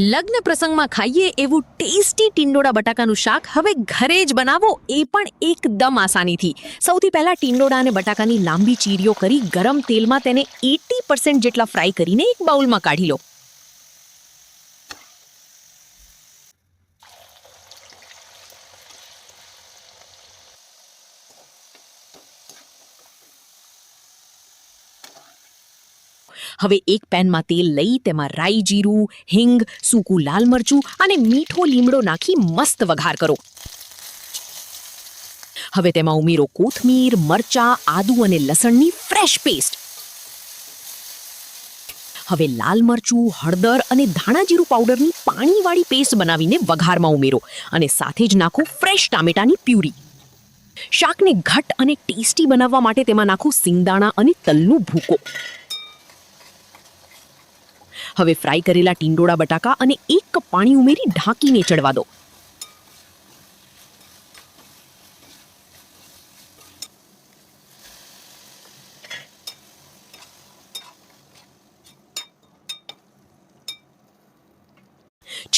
લગ્ન પ્રસંગમાં ખાઈએ એવું ટેસ્ટી ટિંડોળા બટાકાનું શાક હવે ઘરે જ બનાવો, એ પણ એકદમ આસાનીથી. સૌથી પહેલા ટિંડોળા અને બટાકાની લાંબી ચીરીઓ કરી ગરમ તેલમાં તેને 80% જેટલા ફ્રાય કરીને એક બાઉલમાં કાઢી લો. હવે એક પેનમાં તેલ લઈ તેમાં રાઈ જીરું, હિંગ, સૂકું લાલ મરચું અને મીઠો લીમડો નાખી મસ્ત વઘાર કરો. હવે તેમાં ઉમેરો કોથમીર, મરચાં, આદુ અને લસણની ફ્રેશ પેસ્ટ. હવે લાલ મરચું, હળદર અને ધાણા જીરું પાવડરની પાણીવાળી પેસ્ટ બનાવીને વઘારમાં ઉમેરો અને સાથે જ નાખો ફ્રેશ ટામેટાની પ્યુરી. શાકને ઘટ્ટ અને ટેસ્ટી બનાવવા માટે તેમાં નાખો સિંગદાણા અને તલનું ભૂકો. હવે ફ્રાય કરેલા ટિંડોળા બટાકા અને 1 કપ પાણી ઉમેરી ઢાંકીને ચડવા દો.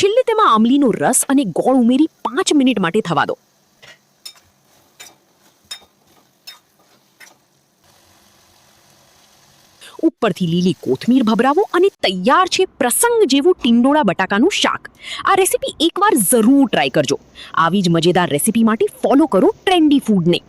છેલ્લે તેમાં આમલીનો રસ અને ગોળ ઉમેરી 5 મિનિટ માટે થવા દો. ઉપરથી લીલી કોથમીર ભભરાવો અને તૈયાર છે પ્રસંગ જેવું ટિંડોળા બટાકાનું શાક. આ રેસીપી એકવાર જરૂર ટ્રાય કરજો. આવી જ મજેદાર રેસીપી માટે ફોલો કરો ટ્રેન્ડી ફૂડને.